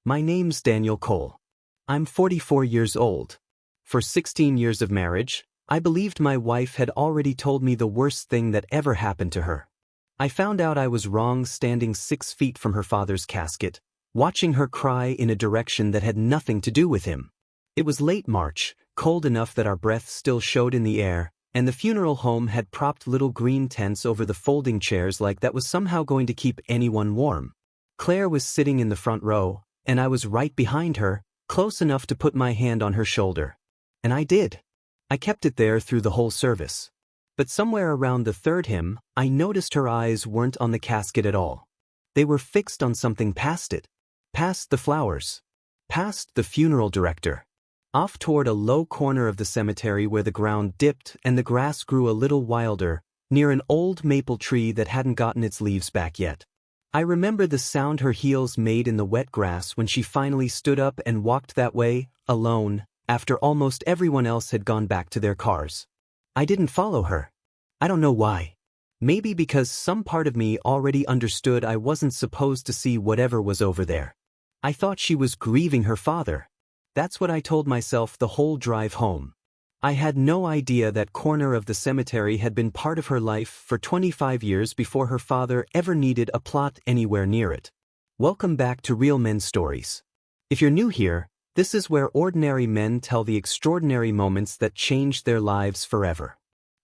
My name's Daniel Cole. I'm 44 years old. For 16 years of marriage, I believed my wife had already told me the worst thing that ever happened to her. I found out I was wrong standing 6 feet from her father's casket, watching her cry in a direction that had nothing to do with him. It was late March, cold enough that our breath still showed in the air, and the funeral home had propped little green tents over the folding chairs like that was somehow going to keep anyone warm. Claire was sitting in the front row, and I was right behind her, close enough to put my hand on her shoulder. And I did. I kept it there through the whole service. But somewhere around the third hymn, I noticed her eyes weren't on the casket at all. They were fixed on something past it. Past the flowers. Past the funeral director. Off toward a low corner of the cemetery where the ground dipped and the grass grew a little wilder, near an old maple tree that hadn't gotten its leaves back yet. I remember the sound her heels made in the wet grass when she finally stood up and walked that way, alone, after almost everyone else had gone back to their cars. I didn't follow her. I don't know why. Maybe because some part of me already understood I wasn't supposed to see whatever was over there. I thought she was grieving her father. That's what I told myself the whole drive home. I had no idea that corner of the cemetery had been part of her life for 25 years before her father ever needed a plot anywhere near it. Welcome back to Real Men Stories. If you're new here, this is where ordinary men tell the extraordinary moments that changed their lives forever.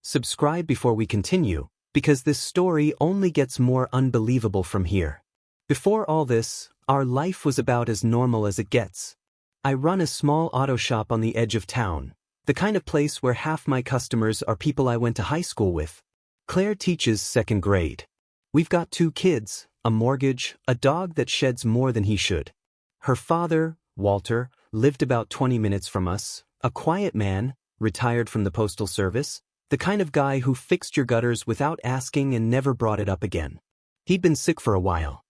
Subscribe before we continue, because this story only gets more unbelievable from here. Before all this, our life was about as normal as it gets. I run a small auto shop on the edge of town, the kind of place where half my customers are people I went to high school with. Claire teaches 2nd grade. We've got 2 kids, a mortgage, a dog that sheds more than he should. Her father, Walter, lived about 20 minutes from us, a quiet man, retired from the postal service, the kind of guy who fixed your gutters without asking and never brought it up again. He'd been sick for a while.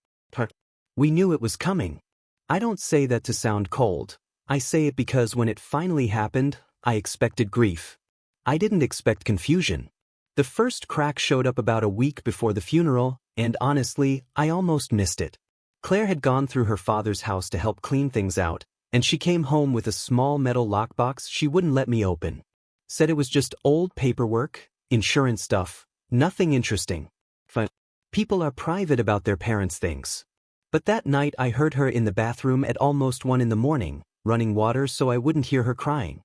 We knew it was coming. I don't say that to sound cold. I say it because when it finally happened, I expected grief. I didn't expect confusion. The first crack showed up about a week before the funeral, and honestly, I almost missed it. Claire had gone through her father's house to help clean things out, and she came home with a small metal lockbox she wouldn't let me open. Said it was just old paperwork, insurance stuff, nothing interesting. People are private about their parents' things. But that night I heard her in the bathroom at almost 1 in the morning, running water so I wouldn't hear her crying.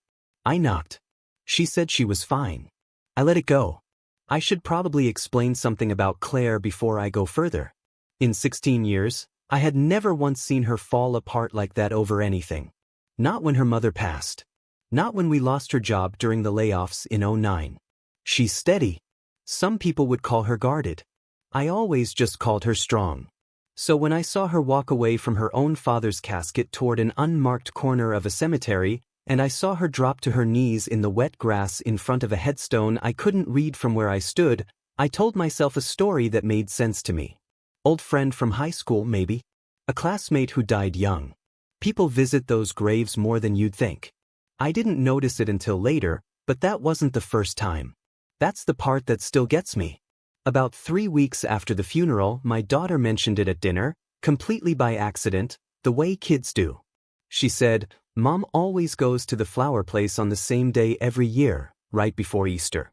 I knocked. She said she was fine. I let it go. I should probably explain something about Claire before I go further. In 16 years, I had never once seen her fall apart like that over anything. Not when her mother passed. Not when we lost her job during the layoffs in '09. She's steady. Some people would call her guarded. I always just called her strong. So when I saw her walk away from her own father's casket toward an unmarked corner of a cemetery, and I saw her drop to her knees in the wet grass in front of a headstone I couldn't read from where I stood, I told myself a story that made sense to me. Old friend from high school, maybe. A classmate who died young. People visit those graves more than you'd think. I didn't notice it until later, but that wasn't the first time. That's the part that still gets me. About 3 weeks after the funeral, my daughter mentioned it at dinner, completely by accident, the way kids do. She said, "Mom always goes to the flower place on the same day every year, right before Easter."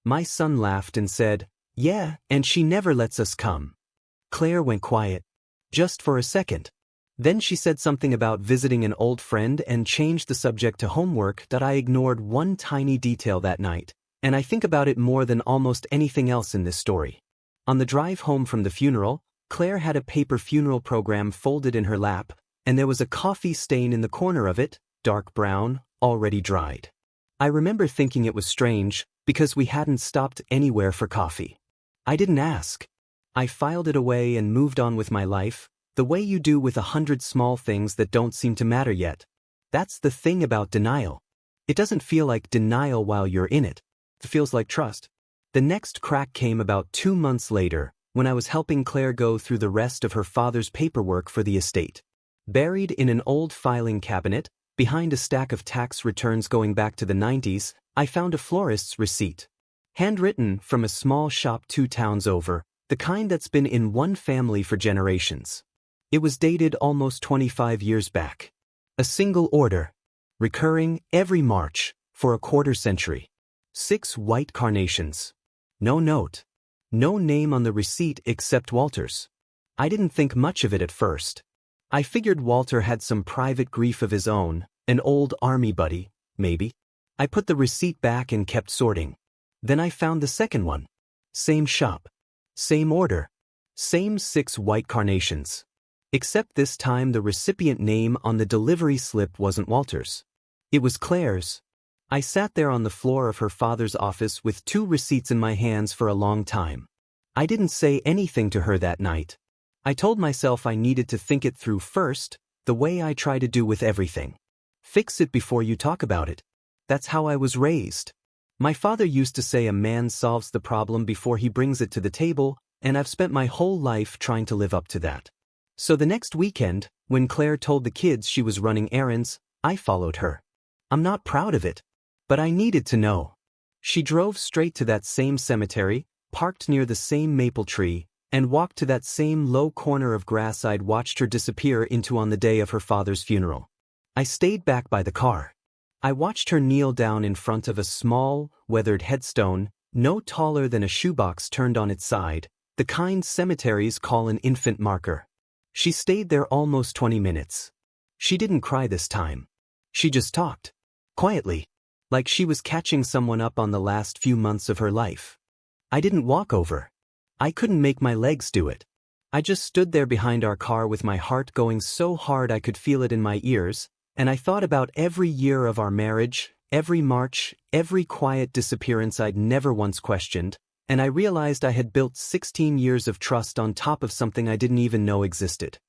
My son laughed and said, "Yeah, and she never lets us come." Claire went quiet. Just for a second. Then she said something about visiting an old friend and changed the subject to homework that I ignored one tiny detail that night, and I think about it more than almost anything else in this story. On the drive home from the funeral, Claire had a paper funeral program folded in her lap, and there was a coffee stain in the corner of it, dark brown, already dried. I remember thinking it was strange, because we hadn't stopped anywhere for coffee. I didn't ask. I filed it away and moved on with my life, the way you do with 100 small things that don't seem to matter yet. That's the thing about denial. It doesn't feel like denial while you're in it. It feels like trust. The next crack came about 2 months later, when I was helping Claire go through the rest of her father's paperwork for the estate. Buried in an old filing cabinet, behind a stack of tax returns going back to the '90s, I found a florist's receipt. Handwritten from a small shop 2 towns over, the kind that's been in one family for generations. It was dated almost 25 years back. A single order, recurring every March for a quarter century. 6 white carnations. No note. No name on the receipt except Walter's. I didn't think much of it at first. I figured Walter had some private grief of his own, an old army buddy, maybe. I put the receipt back and kept sorting. Then I found the second one. Same shop. Same order. Same 6 white carnations. Except this time the recipient name on the delivery slip wasn't Walter's. It was Claire's. I sat there on the floor of her father's office with 2 receipts in my hands for a long time. I didn't say anything to her that night. I told myself I needed to think it through first, the way I try to do with everything. Fix it before you talk about it. That's how I was raised. My father used to say a man solves the problem before he brings it to the table, and I've spent my whole life trying to live up to that. So the next weekend, when Claire told the kids she was running errands, I followed her. I'm not proud of it, but I needed to know. She drove straight to that same cemetery, parked near the same maple tree, and walked to that same low corner of grass I'd watched her disappear into on the day of her father's funeral. I stayed back by the car. I watched her kneel down in front of a small, weathered headstone, no taller than a shoebox turned on its side, the kind cemeteries call an infant marker. She stayed there almost 20 minutes. She didn't cry this time. She just talked. Quietly. Like she was catching someone up on the last few months of her life. I didn't walk over. I couldn't make my legs do it. I just stood there behind our car with my heart going so hard I could feel it in my ears, and I thought about every year of our marriage, every March, every quiet disappearance I'd never once questioned, and I realized I had built 16 years of trust on top of something I didn't even know existed.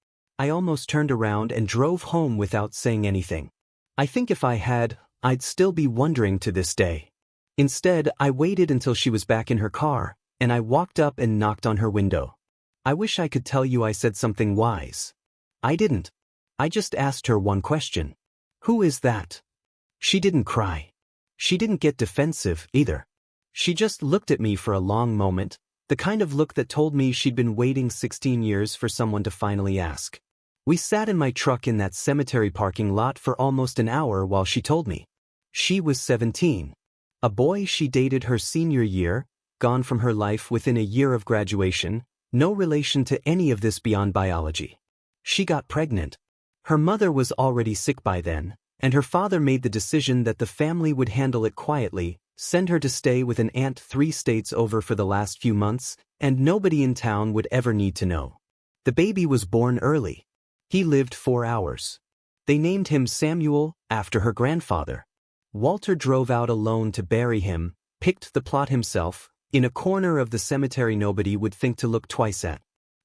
I almost turned around and drove home without saying anything. I think if I had, I'd still be wondering to this day. Instead, I waited until she was back in her car, and I walked up and knocked on her window. I wish I could tell you I said something wise. I didn't. I just asked her one question. Who is that? She didn't cry. She didn't get defensive, either. She just looked at me for a long moment, the kind of look that told me she'd been waiting 16 years for someone to finally ask. We sat in my truck in that cemetery parking lot for almost an hour while she told me. She was 17. A boy she dated her senior year, gone from her life within a year of graduation, no relation to any of this beyond biology. She got pregnant. Her mother was already sick by then, and her father made the decision that the family would handle it quietly, send her to stay with an aunt 3 states over for the last few months, and nobody in town would ever need to know. The baby was born early. He lived 4 hours. They named him Samuel, after her grandfather. Walter drove out alone to bury him, picked the plot himself, in a corner of the cemetery nobody would think to look twice at.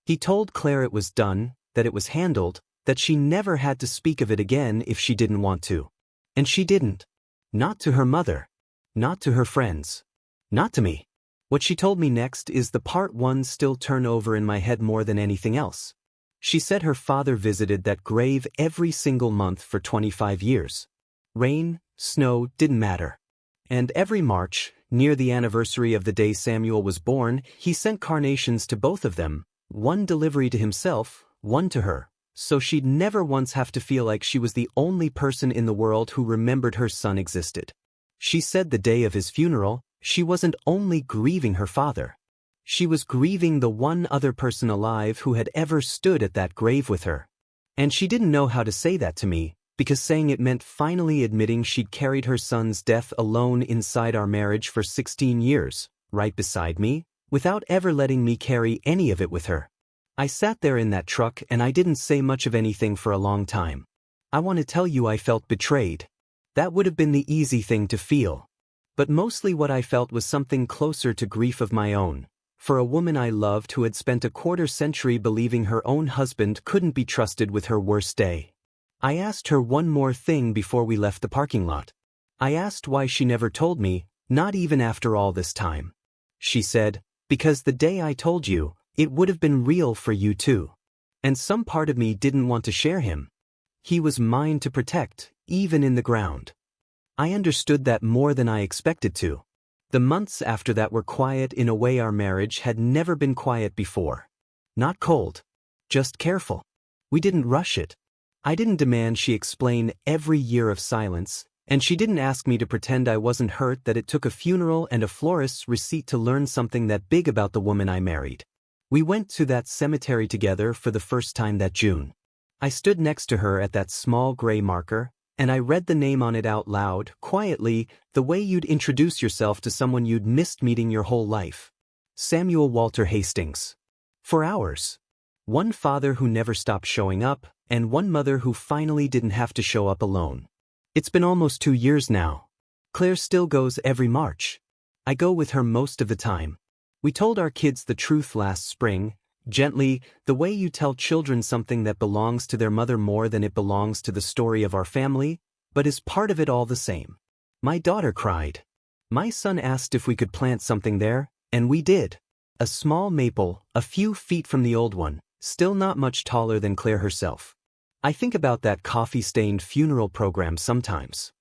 He told Claire it was done, that it was handled, that she never had to speak of it again if she didn't want to. And she didn't. Not to her mother. Not to her friends. Not to me. What she told me next is the part one still turn over in my head more than anything else. She said her father visited that grave every single month for 25 years. Rain, snow, didn't matter. And every March, near the anniversary of the day Samuel was born, he sent carnations to both of them, one delivery to himself, one to her, so she'd never once have to feel like she was the only person in the world who remembered her son existed. She said the day of his funeral, she wasn't only grieving her father. She was grieving the one other person alive who had ever stood at that grave with her. And she didn't know how to say that to me, because saying it meant finally admitting she'd carried her son's death alone inside our marriage for 16 years, right beside me, without ever letting me carry any of it with her. I sat there in that truck and I didn't say much of anything for a long time. I want to tell you I felt betrayed. That would have been the easy thing to feel. But mostly what I felt was something closer to grief of my own, for a woman I loved who had spent a quarter century believing her own husband couldn't be trusted with her worst day. I asked her one more thing before we left the parking lot. I asked why she never told me, not even after all this time. She said, because the day I told you, it would have been real for you too. And some part of me didn't want to share him. He was mine to protect, even in the ground. I understood that more than I expected to. The months after that were quiet in a way our marriage had never been quiet before. Not cold. Just careful. We didn't rush it. I didn't demand she explain every year of silence, and she didn't ask me to pretend I wasn't hurt that it took a funeral and a florist's receipt to learn something that big about the woman I married. We went to that cemetery together for the first time that June. I stood next to her at that small gray marker, and I read the name on it out loud, quietly, the way you'd introduce yourself to someone you'd missed meeting your whole life. Samuel Walter Hastings. For hours. One father who never stopped showing up, and one mother who finally didn't have to show up alone. It's been almost 2 years now. Claire still goes every March. I go with her most of the time. We told our kids the truth last spring, gently, the way you tell children something that belongs to their mother more than it belongs to the story of our family, but is part of it all the same. My daughter cried. My son asked if we could plant something there, and we did. A small maple, a few feet from the old one, still not much taller than Claire herself. I think about that coffee-stained funeral program sometimes.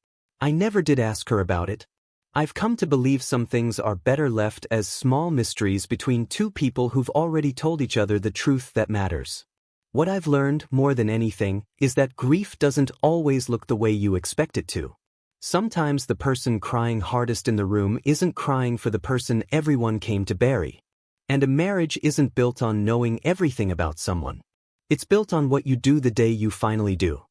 I never did ask her about it. I've come to believe some things are better left as small mysteries between two people who've already told each other the truth that matters. What I've learned, more than anything, is that grief doesn't always look the way you expect it to. Sometimes the person crying hardest in the room isn't crying for the person everyone came to bury. And a marriage isn't built on knowing everything about someone. It's built on what you do the day you finally do.